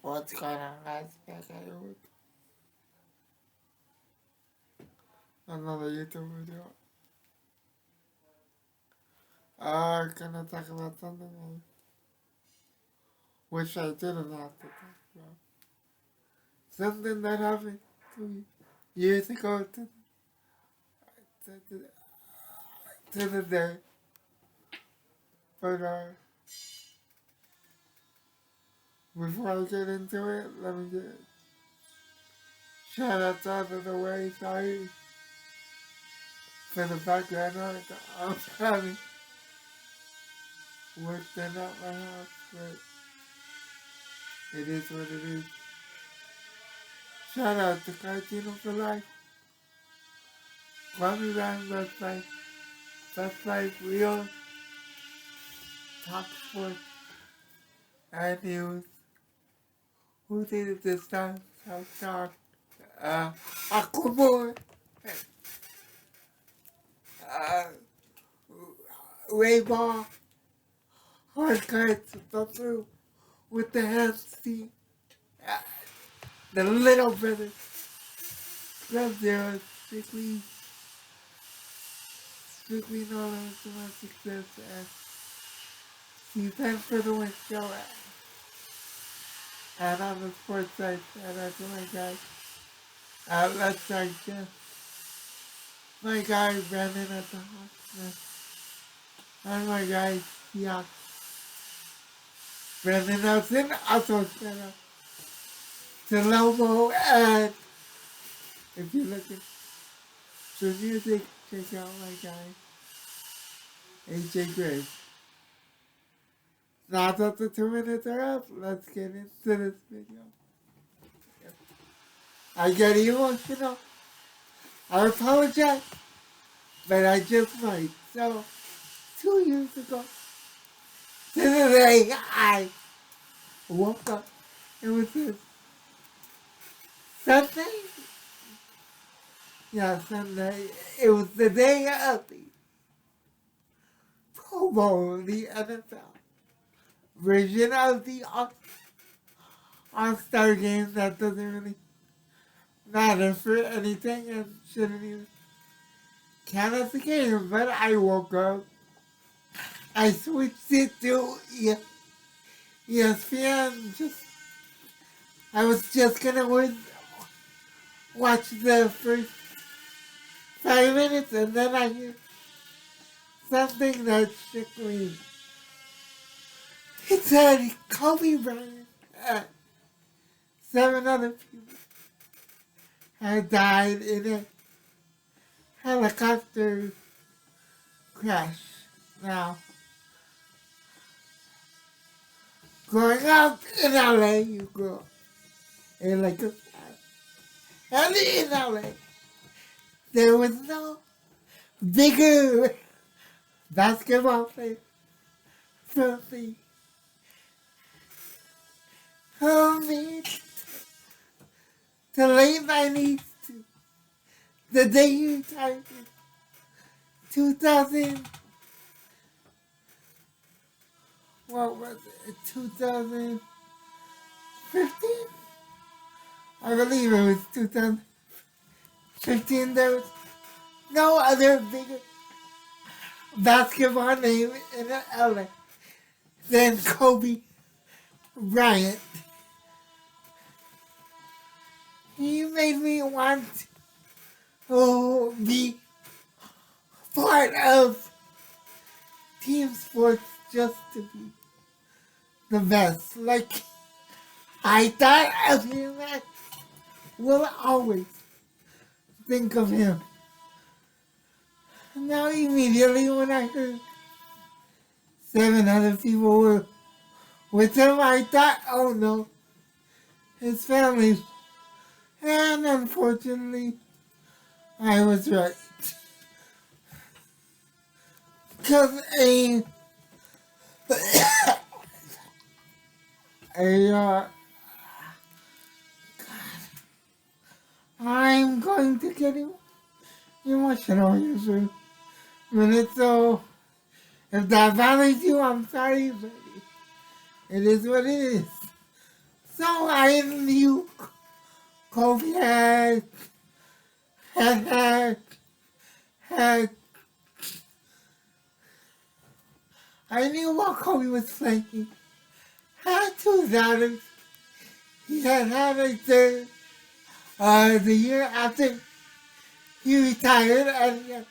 What's going on, guys? Back at you with another YouTube video. Gonna talk about something I wish I didn't have to talk about. Something that happened 2 years ago to the day. But before I get into it, let me get shout outs out of the way. Sorry for the background noise. I'm having work done at my house, but it is what it is. Shout out to Cartoon for Life. Kwame Ryan, Best Life, Real, Talk Sports, and News. Who did it this time? South Talk, Aquaboy, Ray Ball, Hard Cards, the through with the hands, see, the Little Brothers, Scrub Zero, Strictly Knowledge, Domestic Success, and see, thanks for the win show. And on the sports side, shout out to my guy, Let's Start Jeff, my guy, Brandon at the Hawksman, and my guy, Seahawks. Brandon Nelson also shout out to Lobo, and if you're looking for music, check out my guy, AJ Graves. Now that the 2 minutes are up, let's get into this video. I get emotional. I apologize, but I just might. So, 2 years ago, to the day I woke up, it was this Sunday. Yeah, Sunday. It was the day of the Pro Bowl, the NFL version of the All-Star game that doesn't really matter for anything and shouldn't even count as a game. But I woke up, I switched it to ESPN. I was just gonna watch the first 5 minutes, and then I hear something that shook me. It said Kobe Bryant and 7 other people had died in a helicopter crash. Now, growing up in LA, you grow up in like a and in LA, there was no bigger basketball player from the late 90s to the day he retired in 2000. What was it? 2015? I believe it was 2015. There was no other bigger basketball name in LA than Kobe Bryant. He made me want to be part of team sports just to be the best. Like, I thought of him, I will always think of him. Now immediately when I heard 7 other people were with him, I thought, oh no, his family. And unfortunately, I was right. Because I'm going to get emotional here for a minute, so if that bothers you, I'm sorry, but it is what it is. So I knew Kobe had, had, had, I knew while Kobe was playing, he had two daughters. He had a third, the year after he retired, and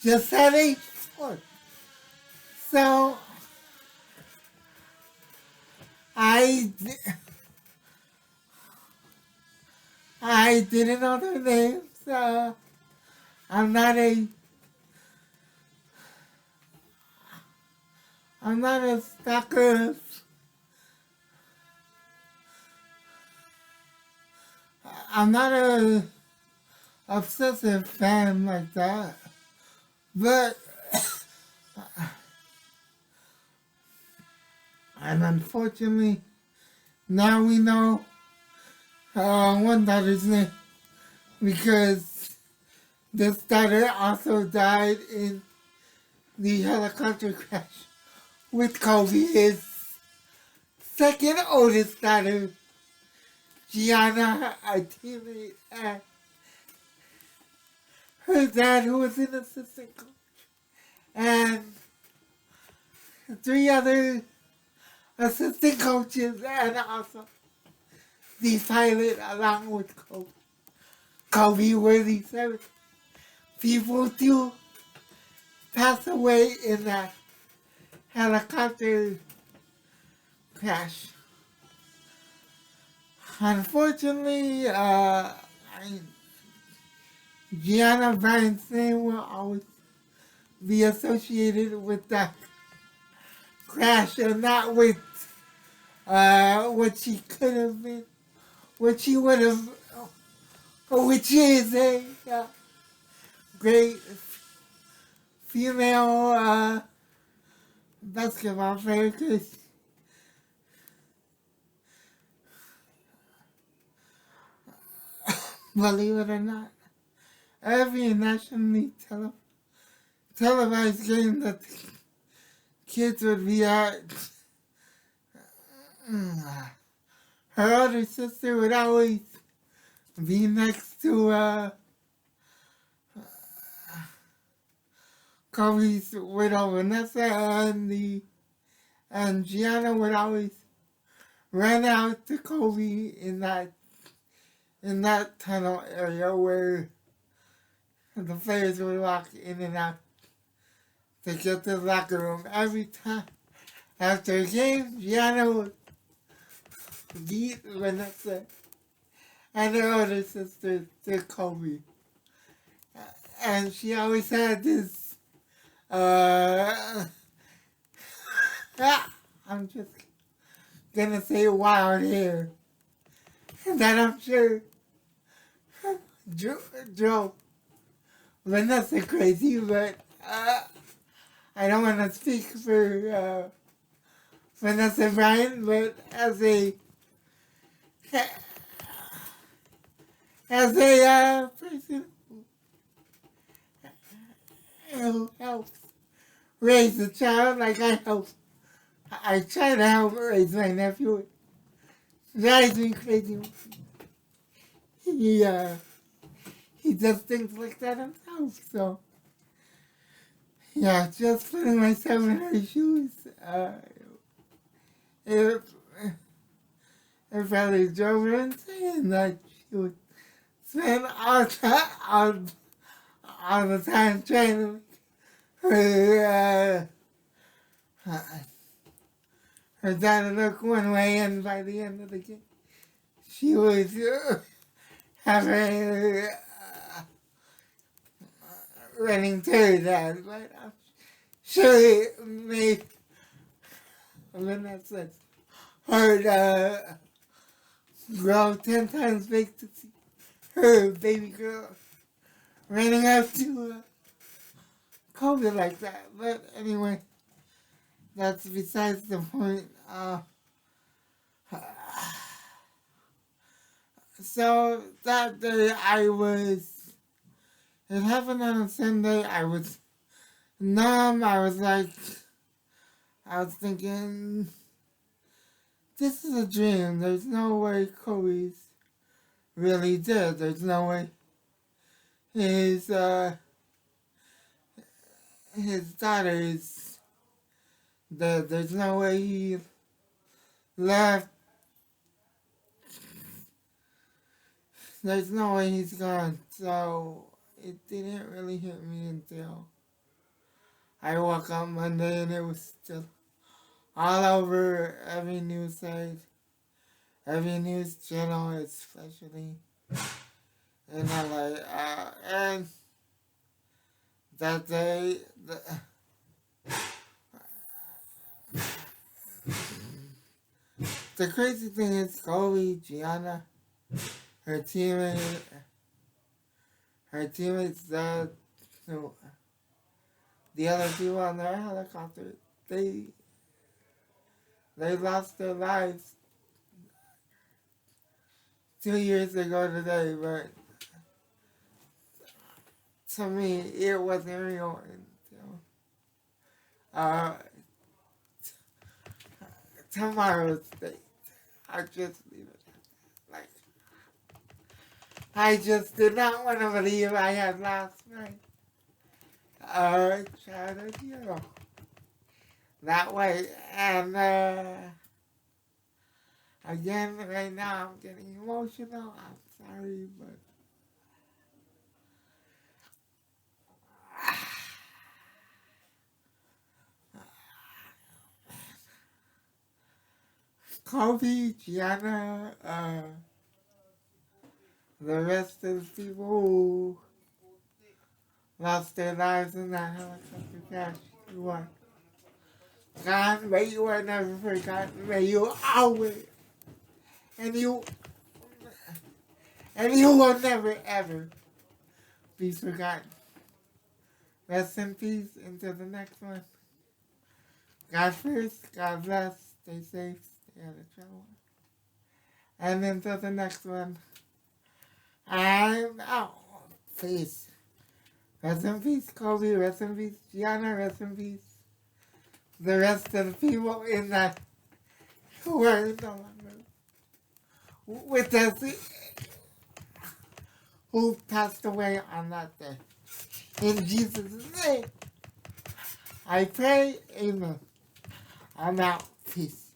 just had a fourth. So I, I didn't know their names. I'm not a, I'm not a stalker. I'm not a obsessive fan like that. But, and unfortunately, now we know one daughter's name because this daughter also died in the helicopter crash with Kobe, his second oldest daughter, Gianna, a teammate, and her dad, who was an assistant coach, and three other assistant coaches, and also the pilot along with Kobe. Kobe were the seven people to pass away in that helicopter crash. Unfortunately, Gianna Bryant's name will always be associated with that crash and not with what she could have been, what she would have, which is a great female basketball player. Because believe it or not, every nationally televised game that the kids would be at, her older sister would always be next to Kobe's widow Vanessa, and Gianna would always run out to Kobe in that tunnel area where the players would walk in and out to get to the locker room. Every time after a game, Gianna would beat Vanessa and her older sister to Kobe. And she always had this, I'm just gonna say wild hair that I'm sure drove Vanessa crazy, but I don't want to speak for Vanessa Bryant, but as a person who helps raise a child, like I try to help raise my nephew. It drives me crazy. He does things like that himself, so yeah, just putting myself in her shoes, it probably drove her insane that she would spend all the time trying to make her daughter look one way, and by the end of the game, she would have her running to her dad. But I'm sure it made Vanessa's heart grow 10 times big to see her baby girl running up to Kobe like that. But anyway, that's besides the point. So that day it happened on a Sunday. I was numb. I was thinking, this is a dream. There's no way Kobe's really dead. There's no way his his daughter is dead. There's no way he left. There's no way he's gone. So it didn't really hit me until I woke up Monday and it was still all over every news site, every news channel, especially in LA. And that day, the crazy thing is Kobe, Gianna, her teammate, her teammates, no, the other people on their helicopter, they lost their lives 2 years ago today, but to me, it wasn't real until uh, tomorrow's date. I just leave it at that. Like, I just did not want to believe I had lost my childhood hero that way. And again, right now I'm getting emotional. I'm sorry, but Kobe, Gianna, the rest of the people who lost their lives in that helicopter crash, you are gone, but you are never forgotten. May you always, and you will never ever be forgotten. Rest in peace. Until the next one. God first. God bless. Stay safe. Stay out of trouble. And until the next one, I'm out. Peace. Rest in peace, Kobe. Rest in peace, Gianna. Rest in peace, the rest of the people in that who are no longer with us, who passed away on that day. In Jesus' name, I pray, amen. I'm out. Peace.